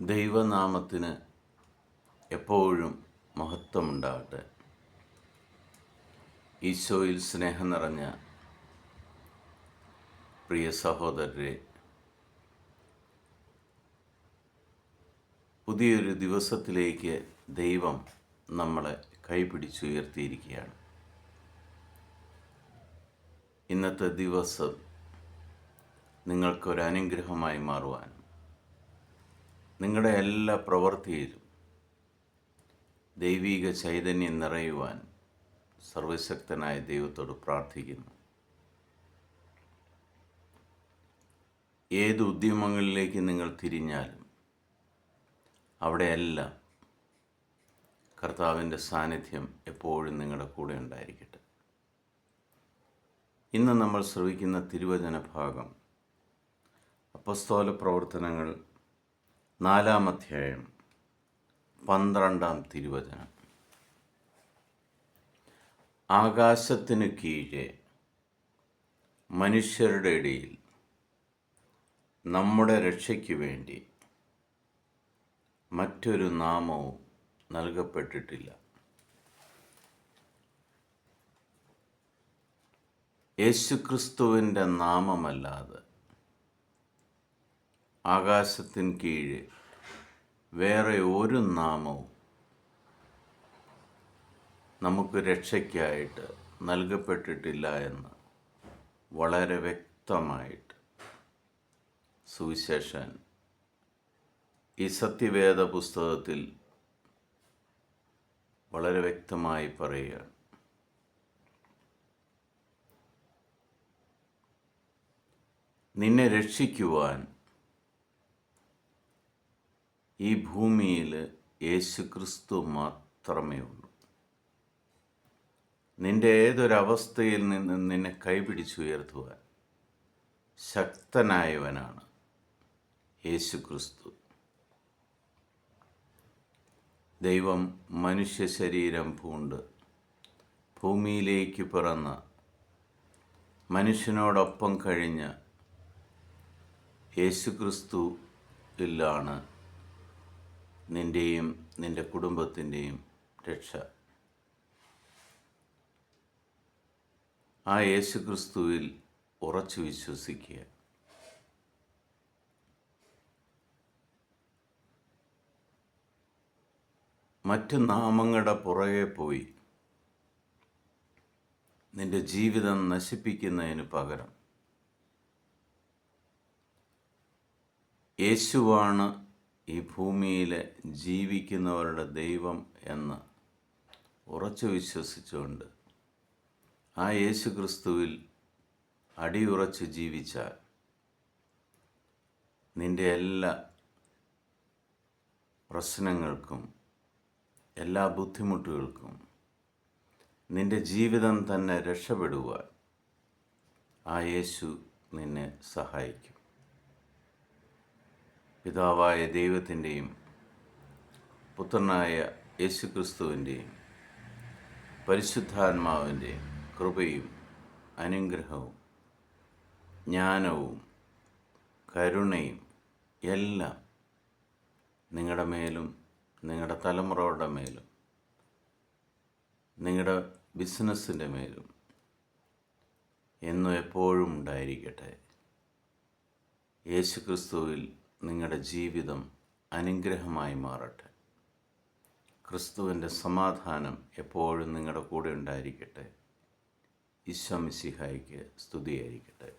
ദൈവനാമത്തിന് എപ്പോഴും മഹത്വമുണ്ടാകട്ടെ. ഈശോയിൽ സ്നേഹം നിറഞ്ഞ പ്രിയ സഹോദരരെ, പുതിയൊരു ദിവസത്തിലേക്ക് ദൈവം നമ്മളെ കൈപിടിച്ചുയർത്തിയിരിക്കുകയാണ്. ഇന്നത്തെ ദിവസം നിങ്ങൾക്കൊരനുഗ്രഹമായി മാറുവാനും നിങ്ങളുടെ എല്ലാ പ്രവൃത്തിയിലും ദൈവിക ചൈതന്യം നിറയുവാൻ സർവശക്തനായ ദൈവത്തോട് പ്രാർത്ഥിക്കുന്നു. ഏത് ഉദ്യമങ്ങളിലേക്ക് നിങ്ങൾ തിരിഞ്ഞാലും അവിടെയെല്ലാം കർത്താവിൻ്റെ സാന്നിധ്യം എപ്പോഴും നിങ്ങളുടെ കൂടെ ഉണ്ടായിരിക്കട്ടെ. ഇന്ന് നമ്മൾ ശ്രവിക്കുന്ന തിരുവചന ഭാഗം അപ്പസ്തോല പ്രവർത്തനങ്ങൾ 4-ാം അധ്യായം 12-ാം തിരുവചനം. ആകാശത്തിനു കീഴെ മനുഷ്യരുടെ ഇടയിൽ നമ്മുടെ രക്ഷയ്ക്ക് വേണ്ടി മറ്റൊരു നാമവും നൽകപ്പെട്ടിട്ടില്ല. യേശുക്രിസ്തുവിൻ്റെ നാമമല്ലാതെ ആകാശത്തിന് കീഴെ വേറെ ഒരു നാമവും നമുക്ക് രക്ഷയ്ക്കായിട്ട് നൽകപ്പെട്ടിട്ടില്ല എന്ന് വളരെ വ്യക്തമായിട്ട് സുവിശേഷൻ ഈ സത്യവേദ പുസ്തകത്തിൽ വളരെ വ്യക്തമായി പറയുകയാണ്. നിന്നെ രക്ഷിക്കുവാൻ ഈ ഭൂമിയിൽ യേശുക്രിസ്തു മാത്രമേ ഉള്ളൂ. നിന്റെ ഏതൊരവസ്ഥയിൽ നിന്ന് നിന്നെ കൈപിടിച്ചുയർത്തുവാൻ ശക്തനായവനാണ് യേശുക്രിസ്തു. ദൈവം മനുഷ്യ ശരീരം പൂണ്ട് ഭൂമിയിലേക്ക് പിറന്ന മനുഷ്യനോടൊപ്പം കഴിഞ്ഞ യേശുക്രിസ്തുവിലാണ് നിൻ്റെയും നിൻ്റെ കുടുംബത്തിൻ്റെയും രക്ഷ. ആ യേശുക്രിസ്തുവിൽ ഉറച്ചു വിശ്വസിക്കുക. മറ്റു നാമങ്ങളുടെ പുറകെ പോയി നിൻ്റെ ജീവിതം നശിപ്പിക്കുന്നതിന് പകരം യേശുവാണ് ഈ ഭൂമിയിലെ ജീവിക്കുന്നവരുടെ ദൈവം എന്ന് ഉറച്ചു വിശ്വസിച്ചുകൊണ്ട് ആ യേശുക്രിസ്തുവിൽ അടിയുറച്ച് ജീവിച്ചാൽ നിൻ്റെ എല്ലാ പ്രശ്നങ്ങൾക്കും എല്ലാ ബുദ്ധിമുട്ടുകൾക്കും നിൻ്റെ ജീവിതം തന്നെ രക്ഷപ്പെടുവാൻ ആ യേശു നിന്നെ സഹായിക്കും. പിതാവായ ദൈവത്തിൻ്റെയും പുത്രനായ യേശുക്രിസ്തുവിൻ്റെയും പരിശുദ്ധാത്മാവിൻ്റെയും കൃപയും അനുഗ്രഹവും ജ്ഞാനവും കരുണയും എല്ലാം നിങ്ങളുടെ മേലും നിങ്ങളുടെ തലമുറകളുടെ മേലും നിങ്ങളുടെ ബിസിനസ്സിൻ്റെ മേലും എന്നും എപ്പോഴും ഉണ്ടായിരിക്കട്ടെ. യേശുക്രിസ്തുവിൽ നിങ്ങളുടെ ജീവിതം അനുഗ്രഹമായി മാറട്ടെ. ക്രിസ്തുവിൻ്റെ സമാധാനം എപ്പോഴും നിങ്ങളുടെ കൂടെ ഉണ്ടായിരിക്കട്ടെ. ഈശോ മിശിഹായ്ക്ക് സ്തുതിയായിരിക്കട്ടെ.